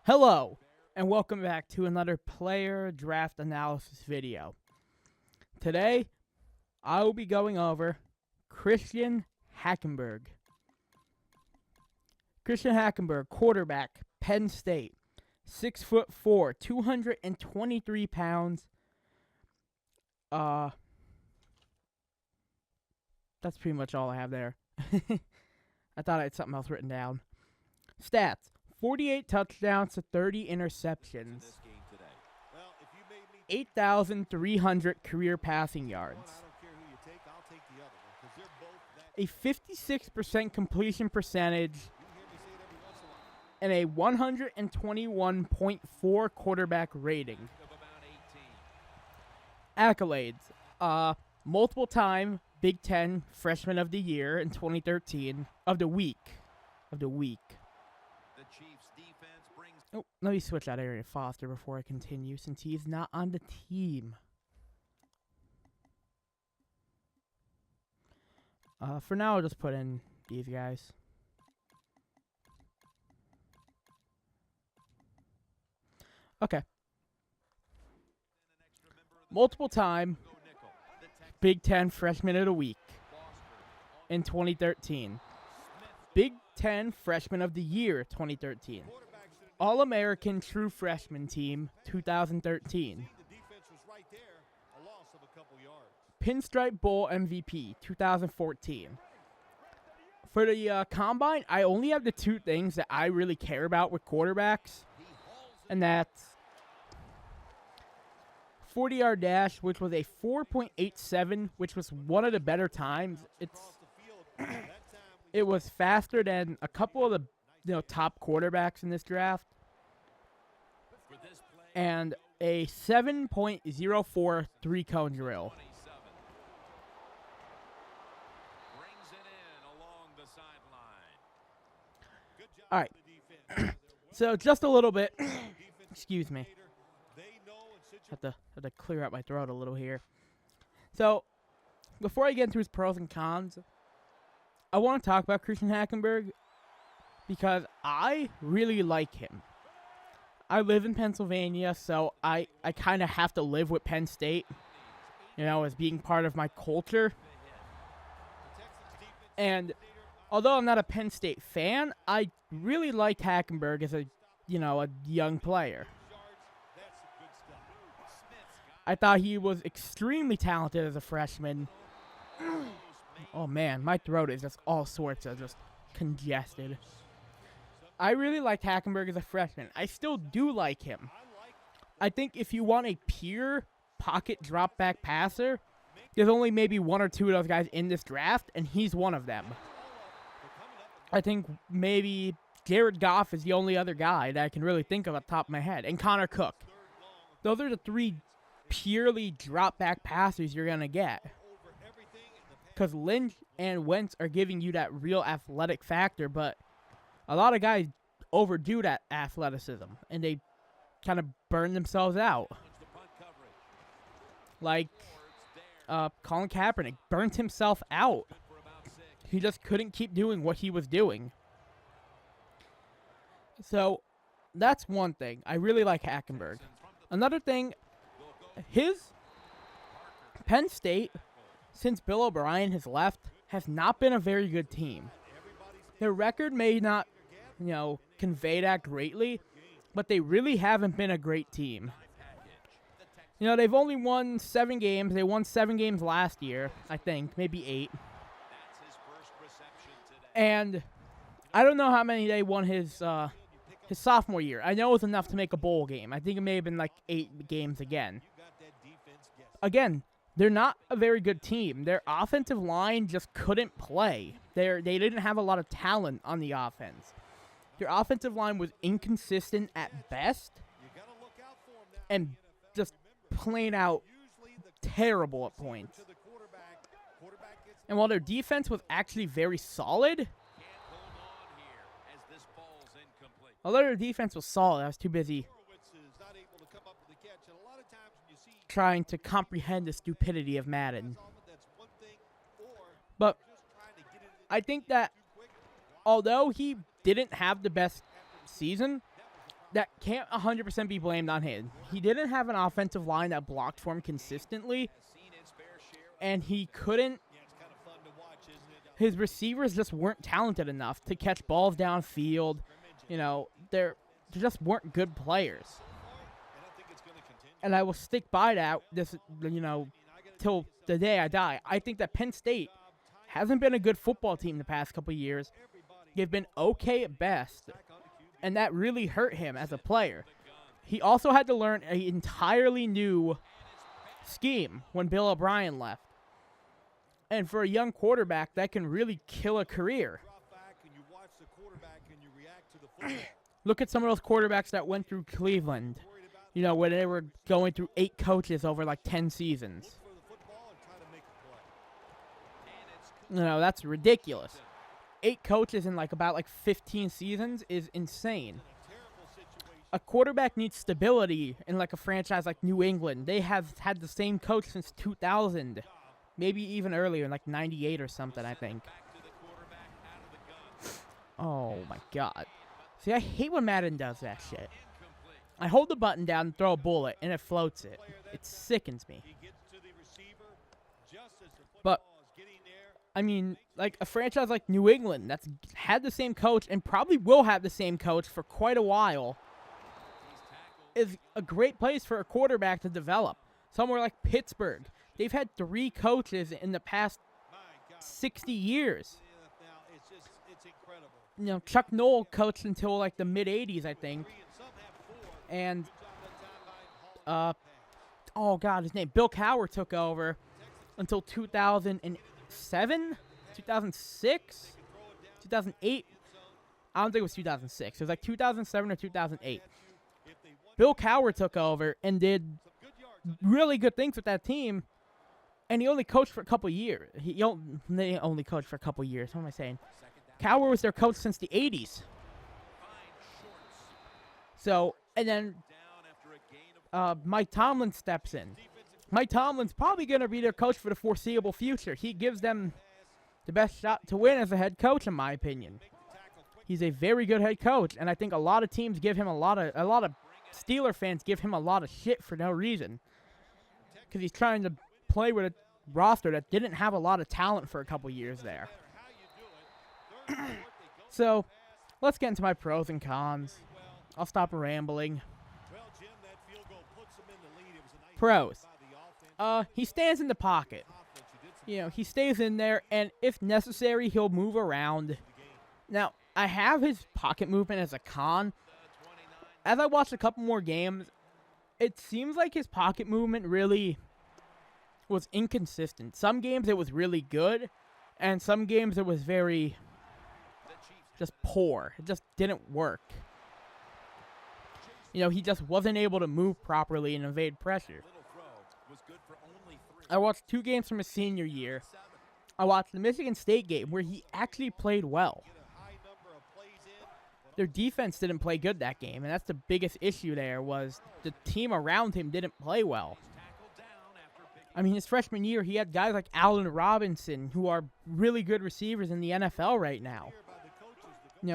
Hello, and welcome back to another player draft analysis video. Today, I will be going over Christian Hackenburg. Christian Hackenburg, quarterback, Penn State, 6'4", 223 pounds. That's pretty much all I have there. I thought I had something else written down. Stats: 48 touchdowns to 30 interceptions. 8,300 career passing yards. A 56% completion percentage. And a 121.4 quarterback rating. Accolades: multiple time Big Ten Freshman of the Year in 2013. Of the week. Oh, let me switch out Arian Foster before I continue, since he's not on the team. For now, I'll just put in these guys. Okay. Multiple time Big Ten Freshman of the Week in 2013. Big Ten Freshman of the Year 2013. All-American True Freshman Team 2013. Pinstripe Bowl MVP 2014. For the Combine, I only have the two things that I really care about with quarterbacks. And that's 40-yard dash, which was a 4.87, which was one of the better times. It was faster than a couple of the top quarterbacks in this draft. And a 7.04 three-cone drill. All right. So just a little bit. Excuse me. Have to clear out my throat a little here. So before I get into his pros and cons, I want to talk about Christian Hackenburg because I really like him. I live in Pennsylvania, so I kind of have to live with Penn State, as being part of my culture. And although I'm not a Penn State fan, I really liked Hackenburg as a young player. I thought he was extremely talented as a freshman. Oh man, my throat is just all sorts of just congested. I really liked Hackenburg as a freshman. I still do like him. I think if you want a pure pocket drop back passer, there's only maybe one or two of those guys in this draft, and he's one of them. I think maybe Jared Goff is the only other guy that I can really think of off the top of my head, and Connor Cook. Those are the three purely drop back passers you're going to get. Because Lynch and Wentz are giving you that real athletic factor, but a lot of guys overdo that athleticism, and they kind of burn themselves out. Like Colin Kaepernick burnt himself out. He just couldn't keep doing what he was doing. So that's one thing. I really like Hackenburg. Another thing, his Penn State, since Bill O'Brien has left, has not been a very good team. Their record may not, convey that greatly, but they really haven't been a great team. They've only won 7 games. They won 7 games last year, I think, maybe 8. And I don't know how many they won his sophomore year. I know it was enough to make a bowl game. I think it may have been like 8 games again. Again, they're not a very good team. Their offensive line just couldn't play. They didn't have a lot of talent on the offense. Their offensive line was inconsistent at best and just plain out terrible at points. And while their defense was actually very solid, I was too busy trying to comprehend the stupidity of Madden. But I think that although he didn't have the best season, that can't 100% be blamed on him. He didn't have an offensive line that blocked for him consistently, and he couldn't. His receivers just weren't talented enough to catch balls downfield. You know, they just weren't good players. And I will stick by that till the day I die. I think that Penn State hasn't been a good football team the past couple of years. They've been okay at best, and that really hurt him as a player. He also had to learn an entirely new scheme when Bill O'Brien left. And for a young quarterback, that can really kill a career. Look at some of those quarterbacks that went through Cleveland, where they were going through 8 coaches over like 10 seasons. That's ridiculous. 8 coaches in about 15 seasons is insane. A quarterback needs stability in a franchise like New England. They have had the same coach since 2000. Maybe even earlier, in 98 or something, I think. Oh, my God. See, I hate when Madden does that shit. I hold the button down and throw a bullet, and it floats it. It sickens me. But, I mean, a franchise like New England that's had the same coach and probably will have the same coach for quite a while is a great place for a quarterback to develop. Somewhere like Pittsburgh. They've had 3 coaches in the past 60 years. Chuck Noll coached until the mid-'80s, I think. And, oh God, his name, Bill Cowher took over until 2007, 2006, 2008. I don't think it was 2006. It was 2007 or 2008. Bill Cowher took over and did really good things with that team. And he only coached for a couple years. They only coached for a couple years. What am I saying? Cowher was their coach since the 80s. So, and then Mike Tomlin steps in. Mike Tomlin's probably going to be their coach for the foreseeable future. He gives them the best shot to win as a head coach, in my opinion. He's a very good head coach, and I think a lot of teams give him a lot of Steeler fans give him a lot of shit for no reason. Because he's trying to play with a roster that didn't have a lot of talent for a couple years there. So, let's get into my pros and cons. I'll stop rambling. Pros. He stands in the pocket. He stays in there, and if necessary, he'll move around. Now, I have his pocket movement as a con. As I watched a couple more games, it seems like his pocket movement really was inconsistent. Some games it was really good, and some games it was very just poor. It just didn't work. He just wasn't able to move properly and evade pressure. I watched 2 games from his senior year. I watched the Michigan State game where he actually played well. Their defense didn't play good that game, and that's the biggest issue there was the team around him didn't play well. I mean, his freshman year, he had guys like Allen Robinson, who are really good receivers in the NFL right now.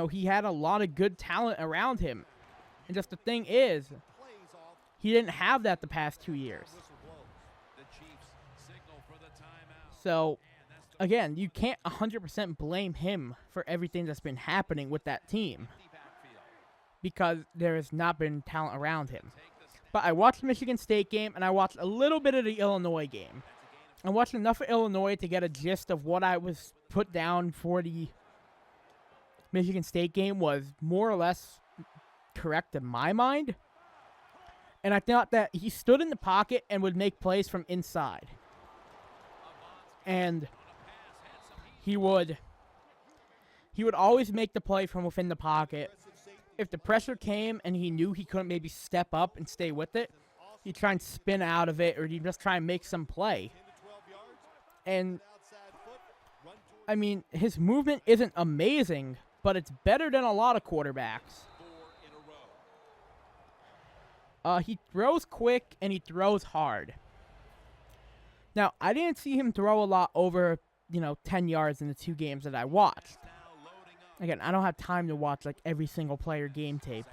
He had a lot of good talent around him. And just the thing is, he didn't have that the past 2 years. So, again, you can't 100% blame him for everything that's been happening with that team. Because there has not been talent around him. But I watched the Michigan State game, and I watched a little bit of the Illinois game. I watched enough of Illinois to get a gist of what I was put down for the Michigan State game was more or less correct in my mind. And I thought that he stood in the pocket and would make plays from inside. And he would always make the play from within the pocket. If the pressure came and he knew he couldn't maybe step up and stay with it, he'd try and spin out of it, or he'd just try and make some play. And, I mean, his movement isn't amazing, but it's better than a lot of quarterbacks. He throws quick and he throws hard. Now, I didn't see him throw a lot over, 10 yards in the 2 games that I watched. Again, I don't have time to watch like every single player game tape.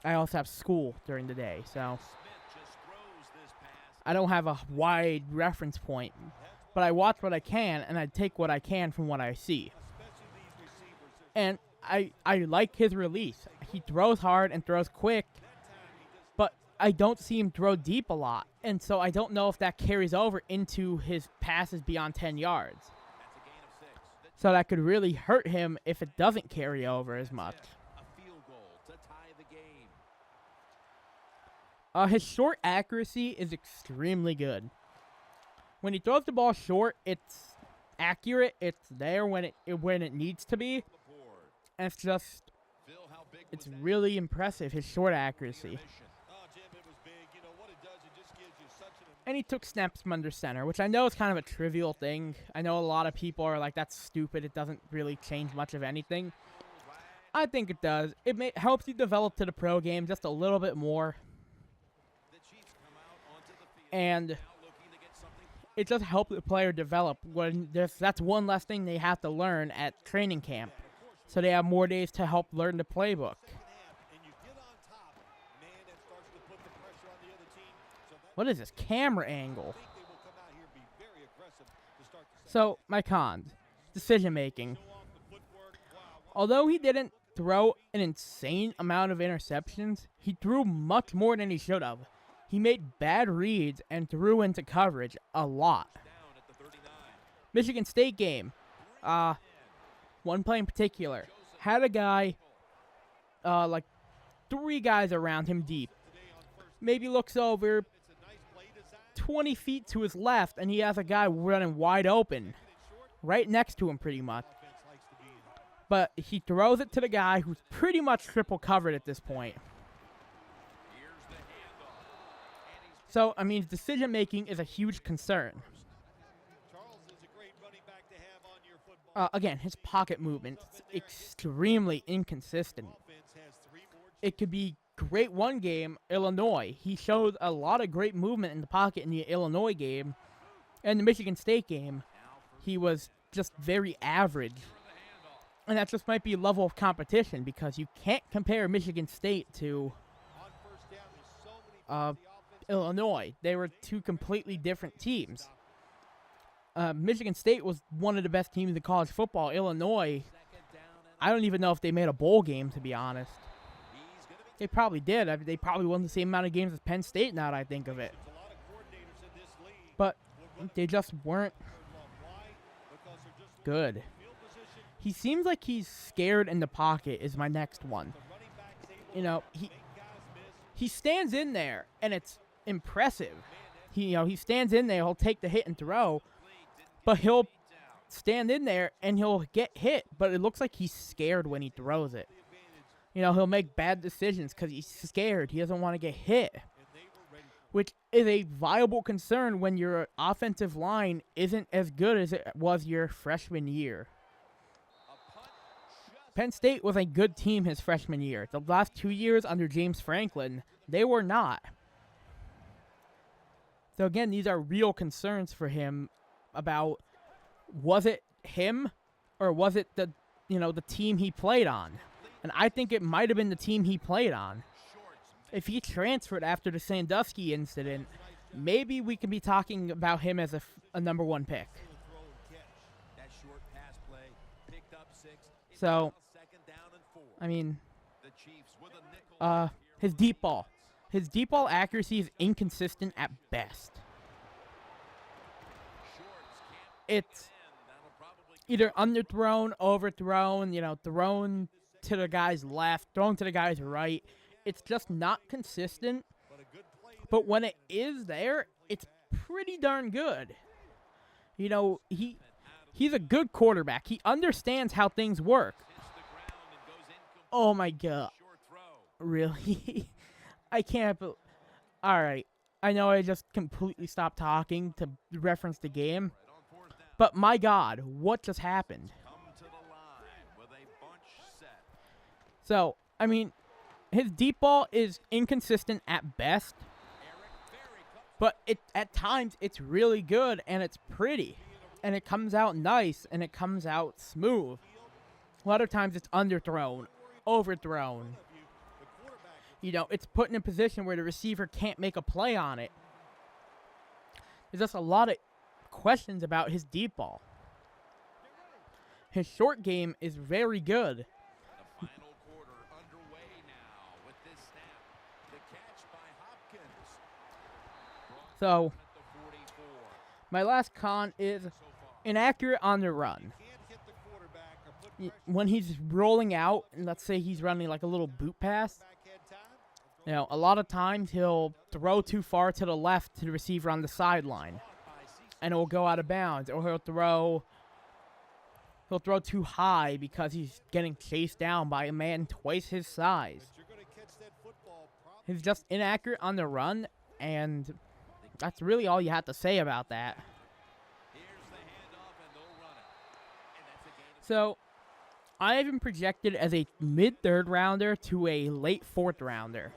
I also have school during the day, so I don't have a wide reference point. But I watch what I can, and I take what I can from what I see. And I like his release. He throws hard and throws quick, but I don't see him throw deep a lot. And so I don't know if that carries over into his passes beyond 10 yards. So that could really hurt him if it doesn't carry over as much. His short accuracy is extremely good. When he throws the ball short, it's accurate. It's there when it needs to be. And it's really impressive, his short accuracy. And he took snaps from under center, which I know is kind of a trivial thing. I know a lot of people are like, that's stupid. It doesn't really change much of anything. I think it does. It helps you develop to the pro game just a little bit more. And it just helps the player develop. That's one less thing they have to learn at training camp. So they have more days to help learn the playbook. What is this camera angle? So, my cons. Decision making. Although he didn't throw an insane amount of interceptions, he threw much more than he should have. He made bad reads and threw into coverage a lot. Michigan State game. One play in particular. Had a guy, like 3 guys around him deep. Maybe looks over 20 feet to his left, and he has a guy running wide open. Right next to him, pretty much. But he throws it to the guy who's pretty much triple covered at this point. So, I mean, decision-making is a huge concern. Again, his pocket movement is extremely inconsistent. It could be great one game, Illinois. He showed a lot of great movement in the pocket in the Illinois game. And the Michigan State game, he was just very average. And that just might be a level of competition because you can't compare Michigan State to Illinois. They were 2 completely different teams. Michigan State was one of the best teams in college football. Illinois, I don't even know if they made a bowl game, to be honest. They probably did. They probably won the same amount of games as Penn State, now that I think of it. But they just weren't good. He seems like he's scared in the pocket is my next one. You know, he stands in there, and it's impressive. He stands in there, he'll take the hit and throw, but he'll stand in there and he'll get hit, but it looks like he's scared when he throws it. He'll make bad decisions because he's scared. He doesn't want to get hit, which is a viable concern when your offensive line isn't as good as it was your freshman year. Penn State was a good team his freshman year. The last 2 years under James Franklin, they were not. So again, these are real concerns for him about, was it him or was it the team he played on? And I think it might have been the team he played on. If he transferred after the Sandusky incident, maybe we can be talking about him as a number 1 pick. So, I mean, his deep ball. His deep ball accuracy is inconsistent at best. It's either underthrown, overthrown, thrown to the guy's left, thrown to the guy's right. It's just not consistent. But when it is there, it's pretty darn good. He's a good quarterback. He understands how things work. Oh my God. Really? I can't. All right. I know I just completely stopped talking to reference the game. But my God, what just happened? So, I mean, his deep ball is inconsistent at best. But at times, it's really good and it's pretty. And it comes out nice and it comes out smooth. A lot of times it's underthrown, overthrown. You know, it's put in a position where the receiver can't make a play on it. There's just a lot of questions about his deep ball. His short game is very good. The final quarter underway now with this snap. The catch by Hopkins. So, my last con is inaccurate on the run. When he's rolling out, and let's say he's running like a little boot pass, you know, a lot of times he'll throw too far to the left to the receiver on the sideline, and it will go out of bounds, or he'll throw too high because he's getting chased down by a man twice his size. He's just inaccurate on the run, and that's really all you have to say about that. So, I have him projected as a mid-third rounder to a late fourth rounder.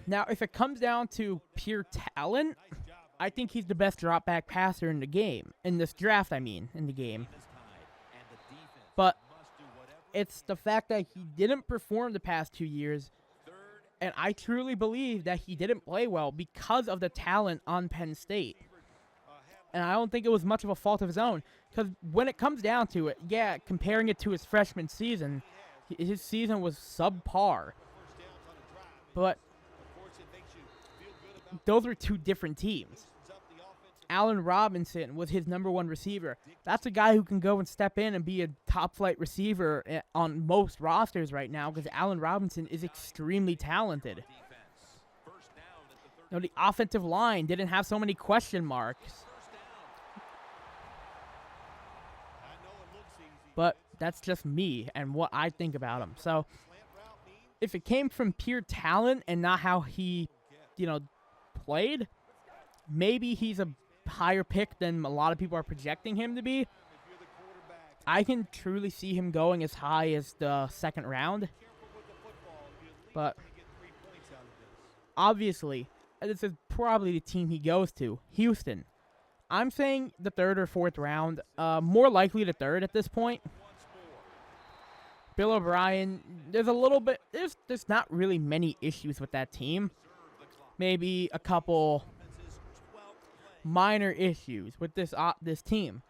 Now, if it comes down to pure talent, I think he's the best drop-back passer in the game. In this draft, I mean, in the game. But it's the fact that he didn't perform the past 2 years, and I truly believe that he didn't play well because of the talent on Penn State. And I don't think it was much of a fault of his own. Because when it comes down to it, yeah, comparing it to his freshman season, his season was subpar. But those were two different teams. Allen Robinson was his #1 receiver. That's a guy who can go and step in and be a top-flight receiver on most rosters right now because Allen Robinson is extremely talented. You know, the offensive line didn't have so many question marks. But that's just me and what I think about him. So if it came from pure talent and not how he, you know, played, maybe he's a higher pick than a lot of people are projecting him to be. I can truly see him going as high as the second round. But obviously, this is probably the team he goes to, Houston. I'm saying the third or fourth round, more likely the third at this point. Bill O'Brien, there's a little bit, there's not really many issues with that team. Maybe a couple minor issues with this team.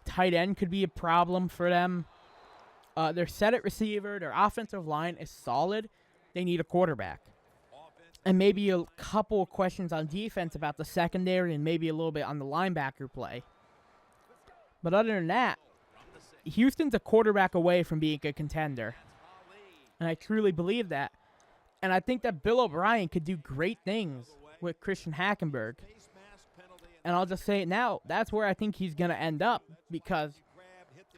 Tight end could be a problem for them. They're set at receiver. Their offensive line is solid. They need a quarterback. And maybe a couple of questions on defense about the secondary and maybe a little bit on the linebacker play. But other than that, Houston's a quarterback away from being a contender. And I truly believe that. And I think that Bill O'Brien could do great things with Christian Hackenburg. And I'll just say it now, that's where I think he's going to end up because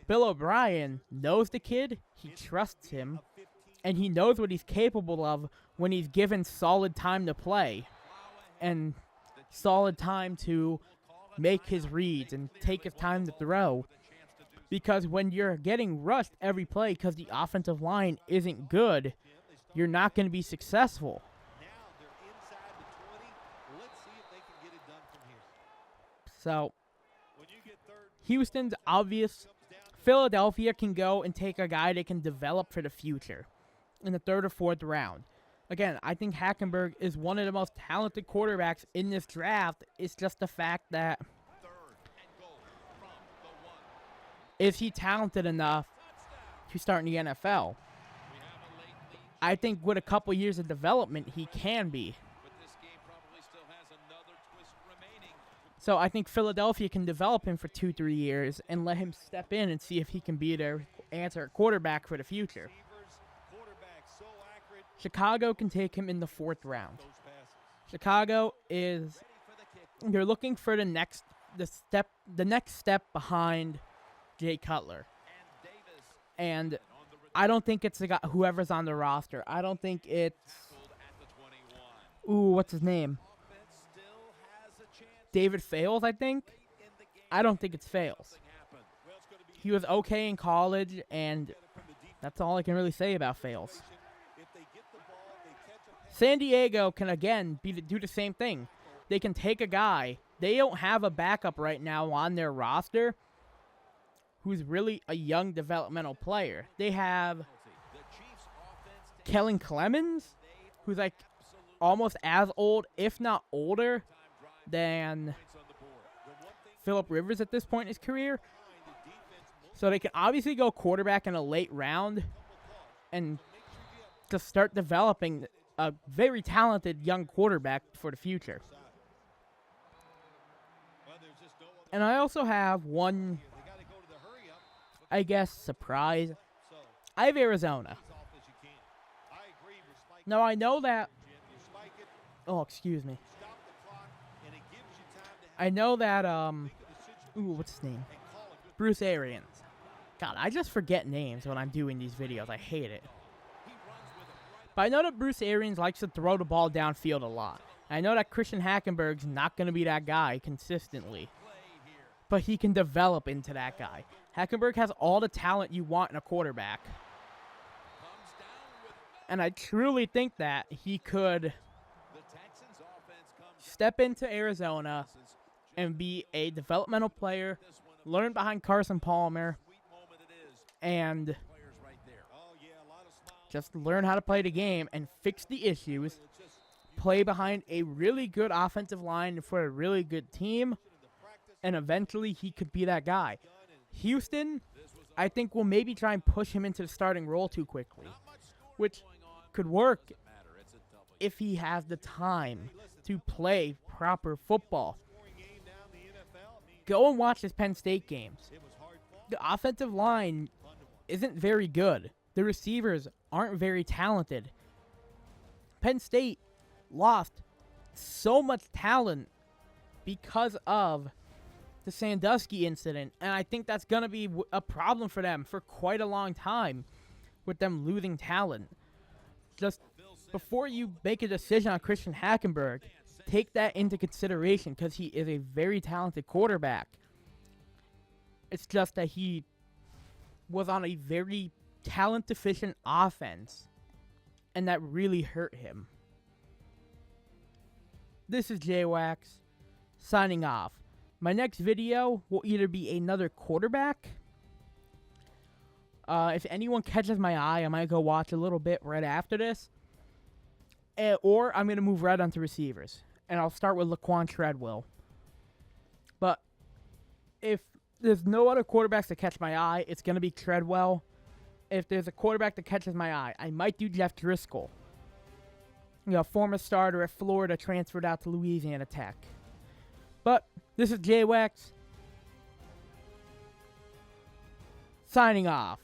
Bill O'Brien knows the kid, he trusts him, and he knows what he's capable of when he's given solid time to play and solid time to make his reads and take his time to throw. Because when you're getting rushed every play because the offensive line isn't good, you're not going to be successful. So, Houston's obvious. Philadelphia can go and take a guy they can develop for the future in the third or fourth round. Again, I think Hackenburg is one of the most talented quarterbacks in this draft. It's just the fact that is he talented enough to start in the NFL? I think with a couple years of development, he can be. So I think Philadelphia can develop him for 2-3 years and let him step in and see if he can be their answer quarterback for the future. Chicago can take him in the fourth round. Chicago is, you're looking for the next step behind Jay Cutler. And I don't think it's the guy, whoever's on the roster. I don't think it's, what's his name? David Fales, I think. I don't think it's Fales. He was okay in college, and that's all I can really say about Fales. San Diego can, again, do the same thing. They can take a guy. They don't have a backup right now on their roster who's really a young developmental player. They have The Chiefs offense Kellen Clemens, who's like almost as old, if not older, than Phillip Rivers at this point in his career. So they can obviously go quarterback in a late round and just start developing a very talented young quarterback for the future. And I also have one, I guess, surprise. I have Arizona. Now, I know that... Oh, excuse me. I know that, what's his name? Bruce Arians. God, I just forget names when I'm doing these videos. I hate it. But I know that Bruce Arians likes to throw the ball downfield a lot. I know that Christian Hackenberg's not going to be that guy consistently. But he can develop into that guy. Hackenberg has all the talent you want in a quarterback. And I truly think that he could step into Arizona and be a developmental player, learn behind Carson Palmer, and just learn how to play the game and fix the issues, play behind a really good offensive line for a really good team, and eventually he could be that guy. Houston, I think, will maybe try and push him into the starting role too quickly, which could work if he has the time to play proper football. Go and watch his Penn State games. The offensive line isn't very good. The receivers aren't very talented. Penn State lost so much talent because of the Sandusky incident, and I think that's going to be a problem for them for quite a long time with them losing talent. Just before you make a decision on Christian Hackenberg, take that into consideration because he is a very talented quarterback. It's just that he was on a very talent-deficient offense, and that really hurt him. This is J-Wax, signing off. My next video will either be another quarterback. If anyone catches my eye, I might go watch a little bit right after this. Or I'm going to move right on to receivers. And I'll start with Laquan Treadwell. But if there's no other quarterbacks that catch my eye, it's going to be Treadwell. If there's a quarterback that catches my eye, I might do Jeff Driscoll. You know, former starter at Florida, transferred out to Louisiana Tech. But this is J-Wax, signing off.